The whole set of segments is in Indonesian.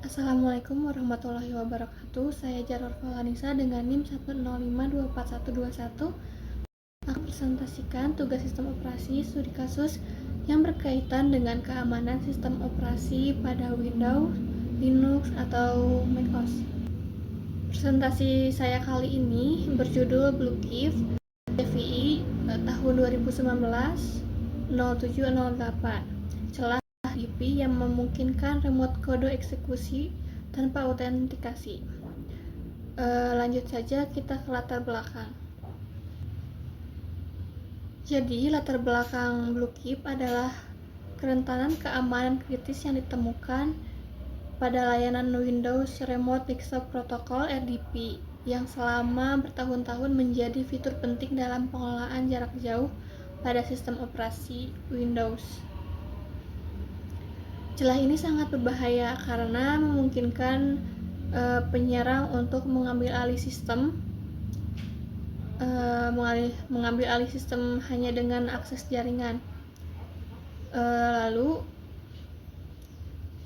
Assalamualaikum warahmatullahi wabarakatuh. Saya Jaror Falanisa dengan NIM 105241121 akan presentasikan tugas sistem operasi studi kasus yang berkaitan dengan keamanan sistem operasi pada Windows, Linux, atau macOS. Presentasi saya kali ini berjudul BlueKeep CVE tahun 2019 0708 celah IP yang memungkinkan remote kode eksekusi tanpa autentikasi. Lanjut saja kita ke latar belakang. Jadi latar belakang BlueKeep adalah kerentanan keamanan kritis yang ditemukan pada layanan Windows Remote Desktop Protocol (RDP) yang selama bertahun-tahun menjadi fitur penting dalam pengelolaan jarak jauh pada sistem operasi Windows. Celah ini sangat berbahaya karena memungkinkan penyerang untuk mengambil alih sistem hanya dengan akses jaringan. Lalu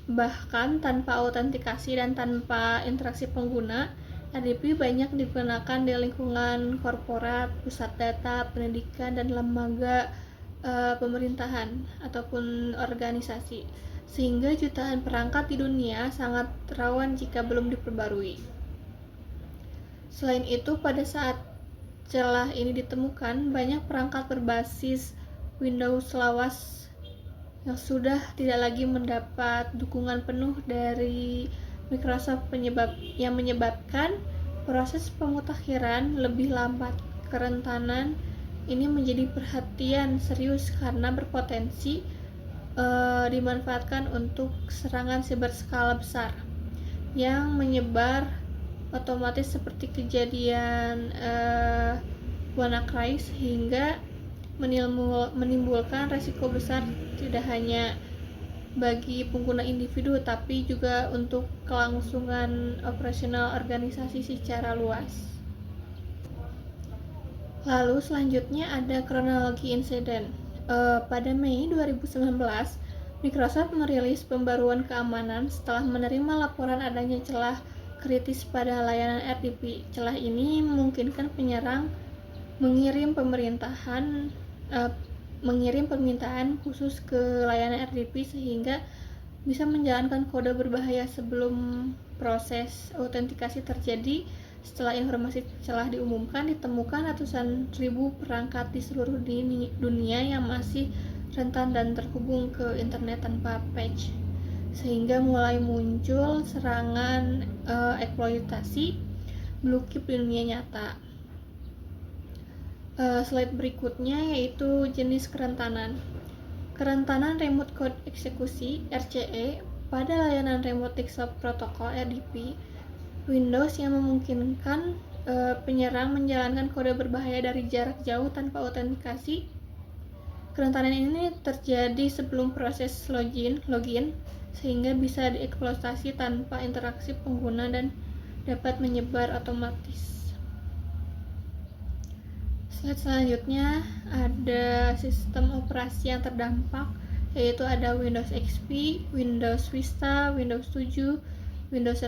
bahkan tanpa autentikasi dan tanpa interaksi pengguna, RDP banyak digunakan di lingkungan korporat, pusat data, pendidikan, dan lembaga pemerintahan ataupun organisasi, sehingga jutaan perangkat di dunia sangat rawan jika belum diperbarui. Selain itu, pada saat celah ini ditemukan, banyak perangkat berbasis Windows lawas yang sudah tidak lagi mendapat dukungan penuh dari Microsoft yang menyebabkan proses pemutakhiran lebih lambat. Kerentanan ini menjadi perhatian serius karena berpotensi dimanfaatkan untuk serangan siber skala besar yang menyebar otomatis seperti kejadian WannaCry, sehingga menimbulkan resiko besar tidak hanya bagi pengguna individu tapi juga untuk kelangsungan operasional organisasi secara luas. Lalu selanjutnya ada kronologi insiden. Pada Mei 2019, Microsoft merilis pembaruan keamanan setelah menerima laporan adanya celah kritis pada layanan RDP. Celah ini memungkinkan penyerang mengirim permintaan khusus ke layanan RDP sehingga bisa menjalankan kode berbahaya sebelum proses autentikasi terjadi. Setelah informasi celah diumumkan, ditemukan ratusan ribu perangkat di seluruh dunia yang masih rentan dan terhubung ke internet tanpa patch, sehingga mulai muncul serangan eksploitasi BlueKeep di dunia nyata. Slide berikutnya yaitu jenis kerentanan. Kerentanan Remote Code Eksekusi (RCE) pada layanan Remote Desktop Protocol (RDP) Windows yang memungkinkan penyerang menjalankan kode berbahaya dari jarak jauh tanpa autentikasi. Kerentanan ini terjadi sebelum proses login, sehingga bisa dieksploitasi tanpa interaksi pengguna dan dapat menyebar otomatis. Slide selanjutnya ada sistem operasi yang terdampak, yaitu ada Windows XP, Windows Vista, Windows 7, Windows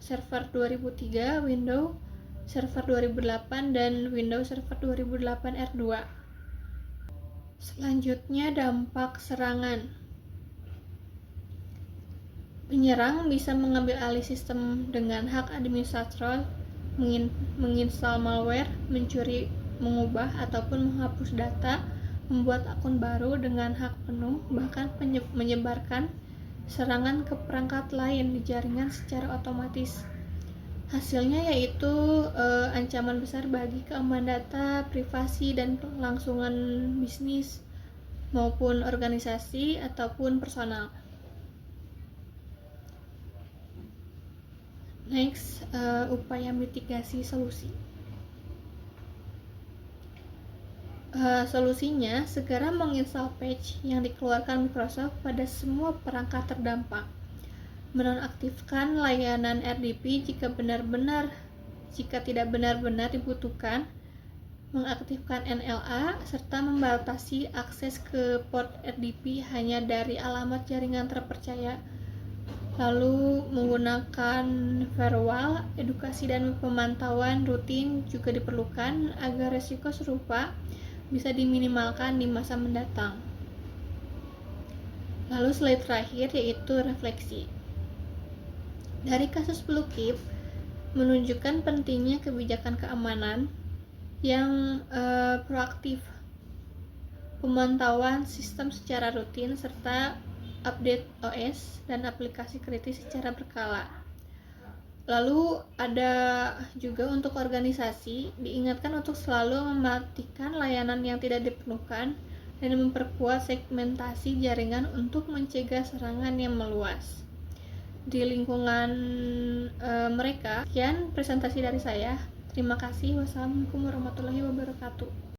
Server 2003, Windows Server 2008, dan Windows Server 2008 R2. Selanjutnya dampak serangan. Penyerang bisa mengambil alih sistem dengan hak administrator, menginstal malware, mencuri, mengubah ataupun menghapus data, membuat akun baru dengan hak penuh, bahkan menyebarkan serangan ke perangkat lain di jaringan secara otomatis. Hasilnya yaitu ancaman besar bagi keamanan data, privasi, dan kelangsungan bisnis maupun organisasi ataupun personal. Next, upaya mitigasi solusi. Solusinya, segera menginstal patch yang dikeluarkan Microsoft pada semua perangkat terdampak, menonaktifkan layanan RDP jika tidak benar-benar dibutuhkan, mengaktifkan NLA, serta membatasi akses ke port RDP hanya dari alamat jaringan terpercaya Lalu menggunakan firewall, edukasi dan pemantauan rutin juga diperlukan agar resiko serupa bisa diminimalkan di masa mendatang. Lalu slide terakhir yaitu refleksi. Dari kasus Blue Keep menunjukkan pentingnya kebijakan keamanan yang proaktif, pemantauan sistem secara rutin, serta update OS dan aplikasi kritis secara berkala. Lalu ada juga untuk organisasi, diingatkan untuk selalu mematikan layanan yang tidak diperlukan dan memperkuat segmentasi jaringan untuk mencegah serangan yang meluas di lingkungan mereka. Sekian presentasi dari saya. Terima kasih. Wassalamualaikum warahmatullahi wabarakatuh.